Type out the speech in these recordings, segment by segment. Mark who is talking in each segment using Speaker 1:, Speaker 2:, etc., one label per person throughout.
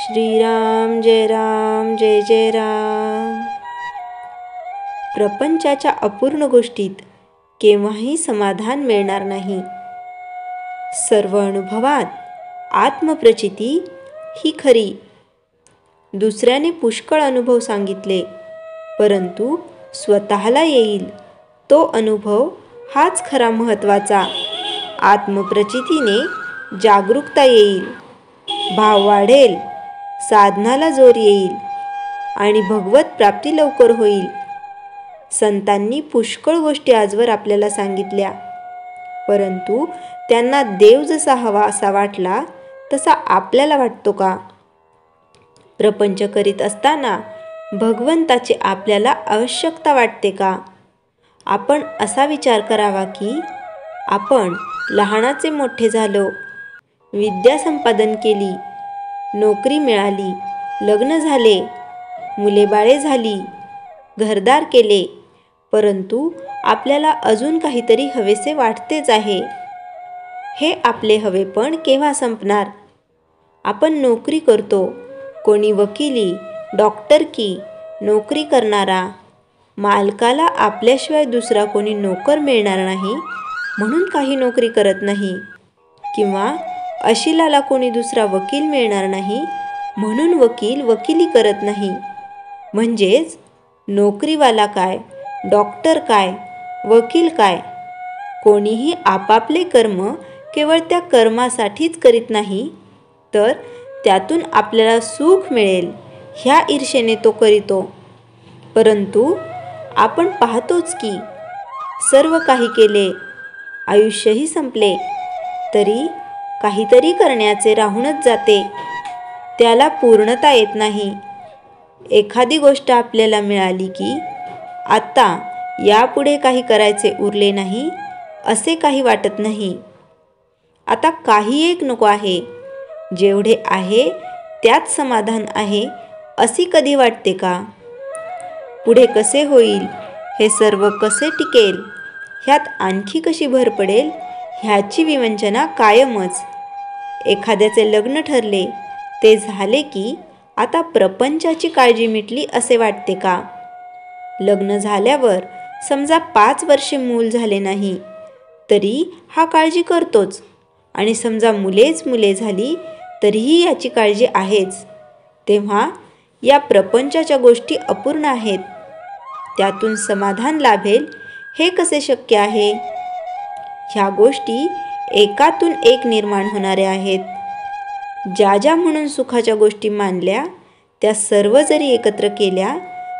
Speaker 1: श्रीराम जय जय राम. प्रपंचाच्या अपूर्ण गोष्टीत केव्हाही समाधान मिळणार नाही. सर्व अनुभवात आत्मप्रचिती ही खरी. दुसऱ्याने पुष्कळ अनुभव सांगितले, परंतु स्वतःला येईल तो अनुभव हाच खरा महत्त्वाचा. आत्मप्रचितीने जागरूकता येईल, भाव वाढेल, साधनाला जोर येईल आणि भगवत प्राप्ती लवकर होईल. संतांनी पुष्कळ गोष्टी आजवर आपल्याला सांगितल्या, परंतु त्यांना देव जसा हवा असा वाटला तसा आपल्याला वाटतो का? प्रपंच करीत असताना भगवंताची आपल्याला आवश्यकता वाटते का? आपण असा विचार करावा की आपण लहानाचे मोठे झालो, विद्या संपादन केली, नोकरी मिळाली, लग्न झाले, मुलेबाळे झाली, घरदार केले, परंतु आपल्याला अजून काहीतरी हवेसे वाटतेच आहे. हे आपले हवेपण केव्हा संपणार? आपण नोकरी करतो, कोणी वकिली, डॉक्टरकी, नोकरी करणारा. मालकाला आपल्याशिवाय दुसरा कोणी नोकर मिळणार नाही म्हणून काही नोकरी करत नाही, किंवा अशिलाला कोणी दुसरा वकील मिळणार नाही म्हणून वकील वकिली करत नाही. म्हणजेच नोकरीवाला काय, डॉक्टर काय, वकील काय, कोणीही आपापले कर्म केवळ त्या कर्मासाठीच करीत नाही, तर त्यातून आपल्याला सुख मिळेल ह्या ईर्षेने तो करीतो. परंतु आपण पाहतोच की सर्व काही केले, आयुष्यही संपले, तरी काहीतरी करण्याचे राहूनच जाते, त्याला पूर्णता येत नाही. एखादी गोष्ट आपल्याला मिळाली की आता यापुढे काही करायचे उरले नाही असे काही वाटत नाही. आता काही एक नको आहे, जेवढे आहे त्यात समाधान आहे असे कधी वाटते का? पुढे कसे होईल, हे सर्व कसे टिकेल, ह्यात आणखी कशी भर पडेल ह्याची विवंचना कायमच. एखाद्याचे लग्न ठरले, ते झाले की आता प्रपंचाची काळजी मिटली असे वाटते का? लग्न झाल्यावर समजा 5 वर्षे मूल झाले नाही तरी हा काळजी करतोच, आणि समजा मुले झाली तरीही याची काळजी आहेच. तेव्हा या प्रपंचाच्या गोष्टी अपूर्ण आहेत, त्यातून समाधान लाभेल हे कसे शक्य आहे? ह्या गोष्टी एकातून एक निर्माण होणाऱ्या आहेत. ज्या म्हणून सुखाच्या गोष्टी मानल्या त्या सर्व जरी एकत्र केल्या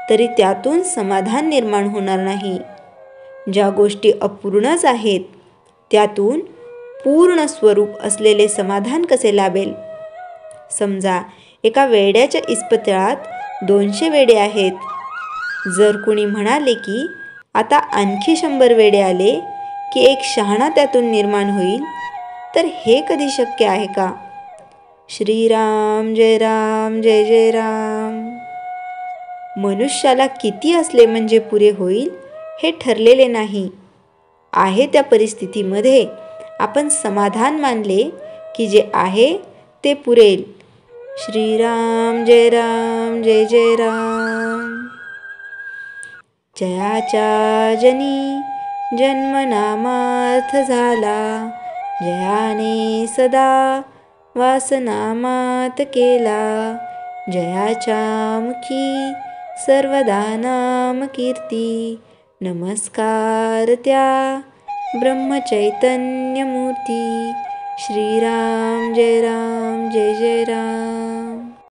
Speaker 1: तरी त्यातून समाधान निर्माण होणार नाही. ज्या गोष्टी अपूर्णच आहेत त्यातून पूर्ण स्वरूप असलेले समाधान कसे लाभेल? समजा एका वेड्याच्या इस्पितळात 200 वेडे आहेत. जर कुणी म्हणाले की आता आणखी 100 वेडे आले की एक शहाणा त्यातून निर्माण होईल, तर हे कधी शक्य आहे का? श्रीराम जय जय राम. मनुष्याला किती असले म्हणजे पुरे होईल हे ठरलेले नाही. आहे त्या परिस्थितीमध्ये आपण समाधान मानले की जे आहे ते पुरेल. श्रीराम जय जय राम. जयाच्या जनी जन्मनामार्थ झाला, जयाने सदा वासनामात केला. जयाच्या मुखी सर्वदा नाम कीर्ती, नमस्कार त्या ब्रह्मचैतन्य मूर्ती. श्रीराम जय